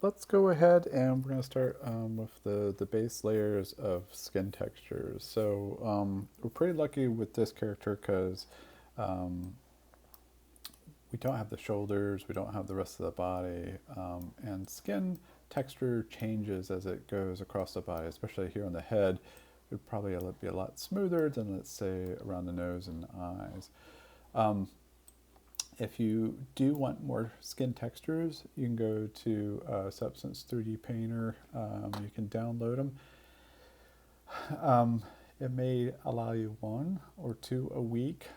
let's go ahead and we're going to start with the base layers of skin textures. So we're pretty lucky with this character because um, we don't have the shoulders, we don't have the rest of the body, and skin texture changes as it goes across the body, especially here on the head. It would probably be a lot smoother than, let's say, around the nose and eyes. Um, if you do want more skin textures, you can go to Substance 3D Painter. You can download them. Um, it may allow you one or two a week.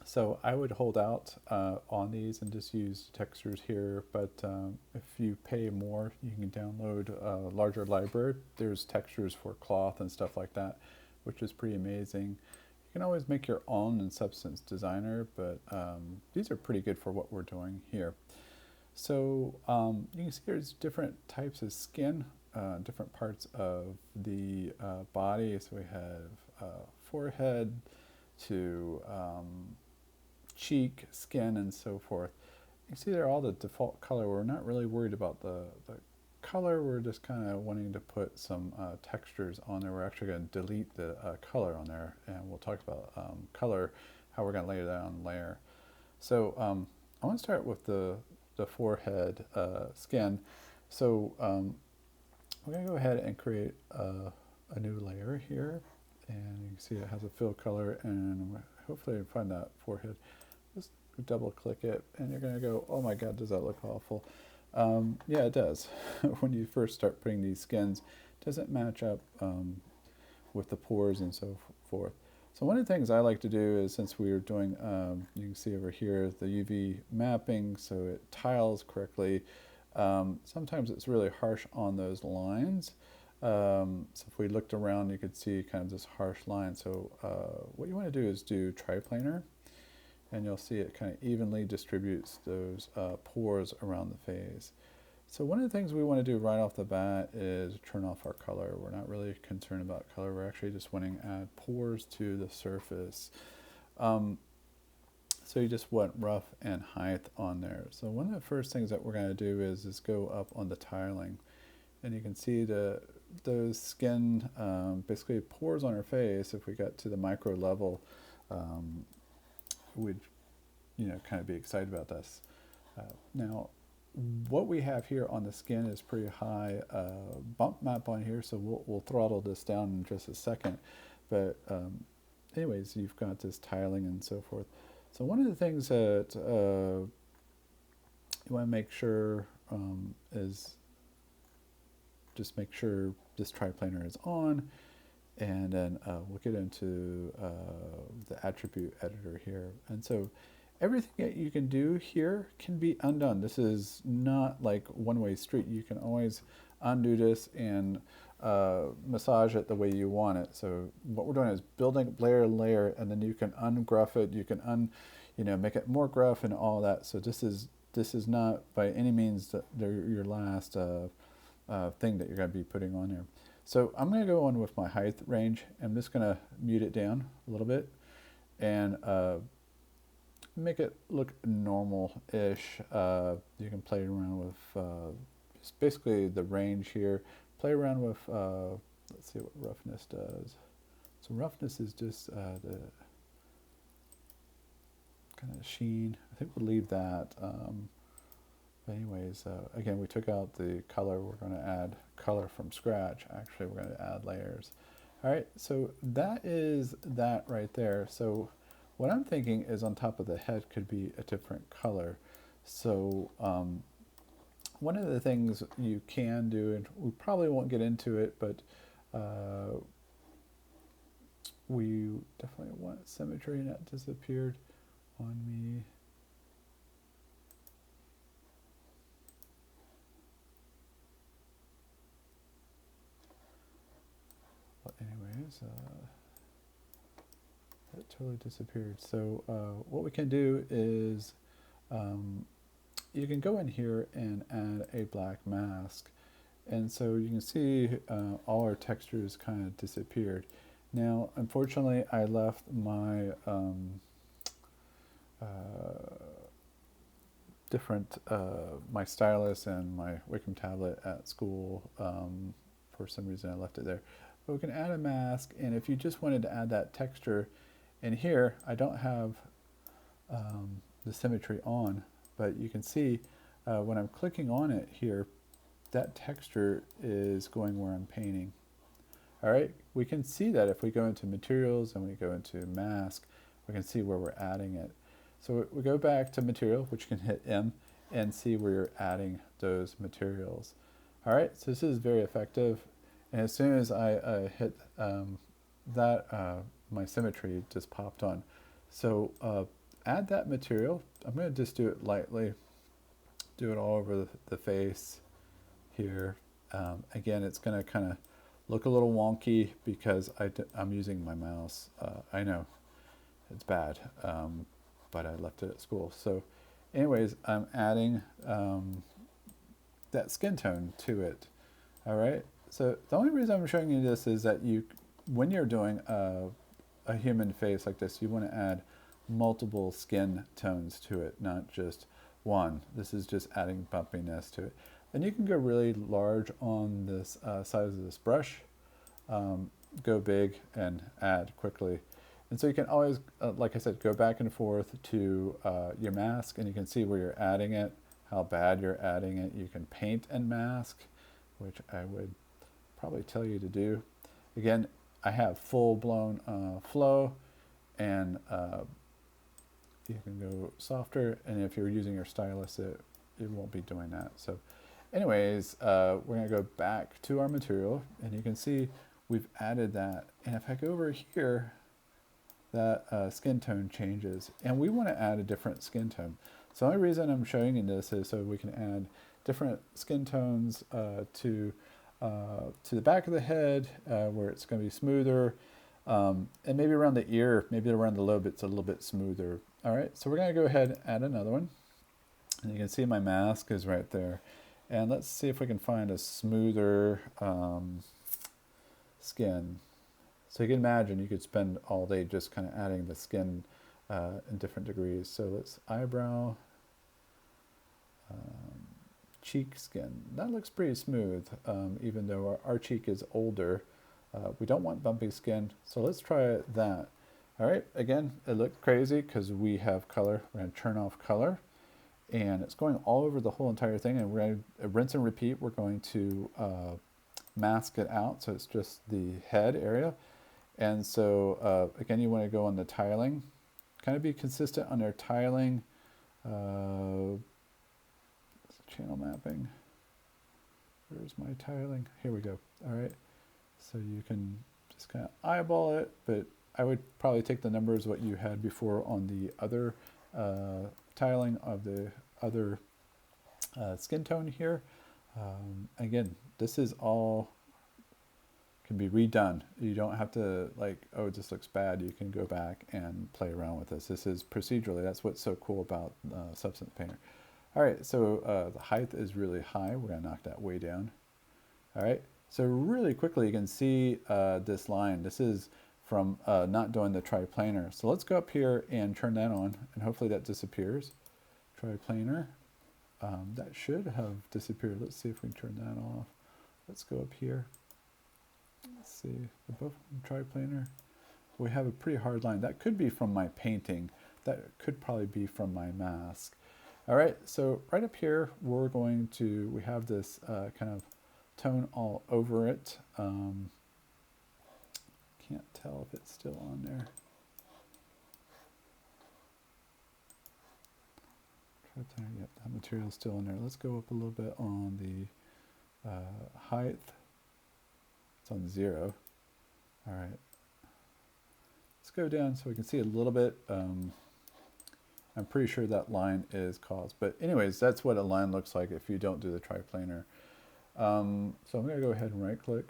So I would hold out on these and just use textures here. But if you pay more, you can download a larger library. There's textures for cloth and stuff like that, which is pretty amazing. You can always make your own in Substance Designer, but these are pretty good for what we're doing here. So you can see there's different types of skin, different parts of the body. So we have forehead to cheek, skin, and so forth. You can see they're all the default color. We're not really worried about the color. We're just kind of wanting to put some textures on there. We're actually going to delete the color on there, and we'll talk about color, how we're going to lay that on layer. So I want to start with the forehead skin. So we're going to go ahead and create a new layer here. And you can see it has a fill color, and hopefully you can find that forehead. Just double click it, and you're going to go, oh my God, does that look awful? Yeah, it does. When you first start putting these skins, it doesn't match up with the pores and so forth. So one of the things I like to do is, since we are doing, you can see over here, the UV mapping, so it tiles correctly. Sometimes it's really harsh on those lines. So if we looked around, you could see kind of this harsh line. So what you want to do is do triplanar, and you'll see it kind of evenly distributes those pores around the face. So one of the things we want to do right off the bat is turn off our color. We're not really concerned about color. We're actually just wanting to add pores to the surface. So you just want rough and height on there. So one of the first things that we're going to do is go up on the tiling. And you can see those skin, basically pores on our face. If we got to the micro level, we'd kind of be excited about this. Now, what we have here on the skin is pretty high bump map on here, so we'll throttle this down in just a second. But anyways, you've got this tiling and so forth. So one of the things that you want to make sure is just make sure this triplanar is on, and then we'll get into the attribute editor here. And so everything that you can do here can be undone. This is not like one-way street. You can always undo this and massage it the way you want it. So what we're doing is building layer to layer, and then you can ungruff it. You can make it more gruff and all that. So this is not by any means your last thing that you're going to be putting on there. So I'm going to go on with my height range. I'm just going to mute it down a little bit and make it look normal-ish. You can play around with just basically the range here. Play around with, let's see what roughness does. So roughness is just the kind of sheen. I think we'll leave that. But anyways, again, we took out the color. We're going to add color from scratch. Actually, we're going to add layers. All right, so that is that right there. So what I'm thinking is on top of the head could be a different color. So one of the things you can do, and we probably won't get into it, but we definitely want symmetry, and that disappeared on me. But anyways, it totally disappeared. So what we can do is you can go in here and add a black mask. And so you can see all our textures kind of disappeared. Now, unfortunately, I left my different, my stylus and my Wacom tablet at school. For some reason I left it there. But we can add a mask, and if you just wanted to add that texture in here, I don't have the symmetry on, but you can see when I'm clicking on it here, that texture is going where I'm painting. All right, we can see that if we go into materials and we go into mask, we can see where we're adding it. So we go back to material, which can hit M, and see where you're adding those materials. All right, so this is very effective. And as soon as I hit that, my symmetry just popped on. So add that material. I'm going to just do it lightly, do it all over the face here. Again, it's going to kind of look a little wonky because I'm using my mouse. I know it's bad, but I left it at school. So anyways, I'm adding that skin tone to it. All right. So the only reason I'm showing you this is that when you're doing a human face like this, you want to add multiple skin tones to it, not just one. This is just adding bumpiness to it. And you can go really large on this size of this brush, go big and add quickly. And so you can always, like I said, go back and forth to your mask, and you can see where you're adding it, how bad you're adding it. You can paint and mask, which I would probably tell you to do. Again, I have full-blown flow, and you can go softer, and if you're using your stylus, it won't be doing that. So anyways, we're going to go back to our material, and you can see we've added that. And if I go over here, that skin tone changes, and we want to add a different skin tone. So the only reason I'm showing you this is so we can add different skin tones to the back of the head, where it's going to be smoother, and maybe around the ear, maybe around the lobe, it's a little bit smoother. All right, so we're going to go ahead and add another one, and you can see my mask is right there. And let's see if we can find a smoother skin. So you can imagine you could spend all day just kind of adding the skin in different degrees. So let's eyebrow, cheek skin. That looks pretty smooth, even though our cheek is older. We don't want bumpy skin, so let's try that. All right, again, it looked crazy because we have color. We're going to turn off color, and it's going all over the whole entire thing, and we're going to rinse and repeat. We're going to mask it out, so it's just the head area. And so again, you want to go on the tiling, kind of be consistent on their tiling, channel mapping. Where's my tiling? Here we go. All right, so you can just kind of eyeball it, but I would probably take the numbers what you had before on the other tiling of the other skin tone here. Again, this is all can be redone. You don't have to like, oh, this looks bad. You can go back and play around with this. This is procedurally. That's what's so cool about Substance Painter. All right, so the height is really high. We're gonna knock that way down. All right, so really quickly you can see this line. This is from not doing the triplanar. So let's go up here and turn that on, and hopefully that disappears. Triplanar, that should have disappeared. Let's see if we can turn that off. Let's go up here. Let's see, above triplanar, we have a pretty hard line. That could be from my painting. That could probably be from my mask. All right, so right up here, we're going to, we have this kind of tone all over it. Can't tell if it's still on there. Yep, that material's still in there. Let's go up a little bit on the height. It's on 0. All right. Let's go down so we can see a little bit. I'm pretty sure that line is caused. But anyways, that's what a line looks like if you don't do the triplanar. So I'm going to go ahead and right click,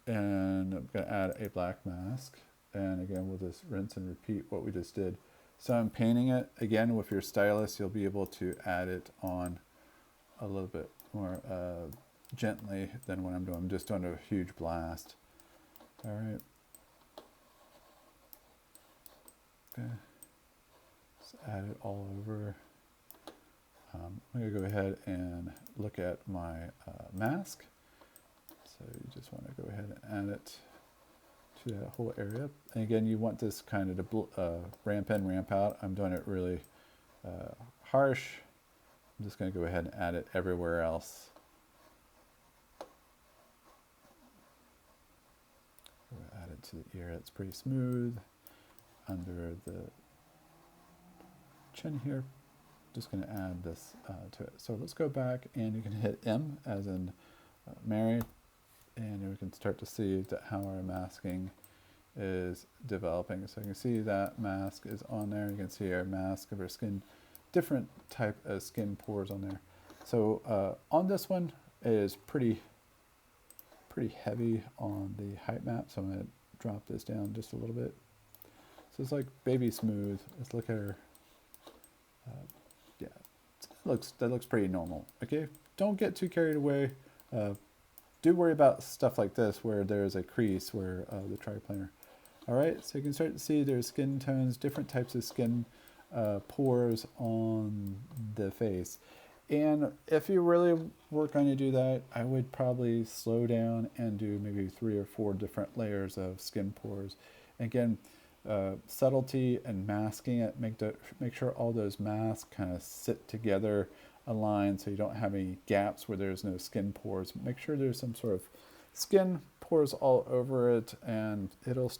and I'm going to add a black mask. And again, we'll just rinse and repeat what we just did. So I'm painting it. Again, with your stylus, you'll be able to add it on a little bit more gently than what I'm doing. I'm just doing a huge blast. All right. Okay. Just add it all over. I'm going to go ahead and look at my mask. So you just want to go ahead and add it to that whole area. And again, you want this kind of to ramp in, ramp out. I'm doing it really harsh. I'm just going to go ahead and add it everywhere else. Add it to the ear. It's pretty smooth. Under the chin here, just going to add this to it. So let's go back, and you can hit M as in Mary, and we can start to see that how our masking is developing. So you can see that mask is on there. You can see our mask of our skin, different type of skin pores on there. So on this one, it is pretty heavy on the height map. So I'm going to drop this down just a little bit. So it's like baby smooth. Let's look at her. Yeah, that looks pretty normal. Okay, don't get too carried away. Do worry about stuff like this where there's a crease where the triplanar. All right, so you can start to see there's skin tones, different types of skin pores on the face. And if you really were going to do that, I would probably slow down and do maybe 3 or 4 different layers of skin pores. Again, subtlety and masking it, make sure all those masks kind of sit together, aligned, so you don't have any gaps where there's no skin pores. Make sure there's some sort of skin pores all over it, and it'll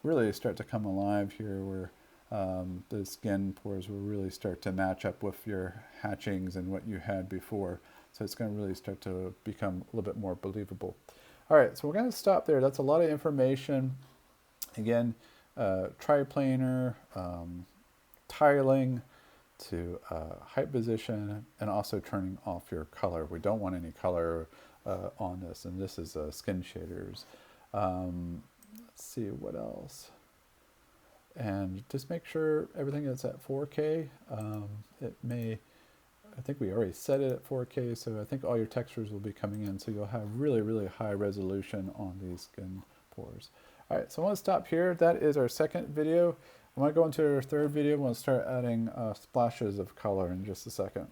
really start to come alive here, where the skin pores will really start to match up with your hatchings and what you had before. So it's going to really start to become a little bit more believable. All right, so we're going to stop there. That's a lot of information. Again, triplanar, tiling, to height position, and also turning off your color. We don't want any color on this, and this is skin shaders. Let's see what else. And just make sure everything is at 4K. I think we already set it at 4K, so I think all your textures will be coming in, so you'll have really, really high resolution on these skin pores. All right, so I want to stop here. That is our second video. I want to go into our third video. We'll start adding splashes of color in just a second.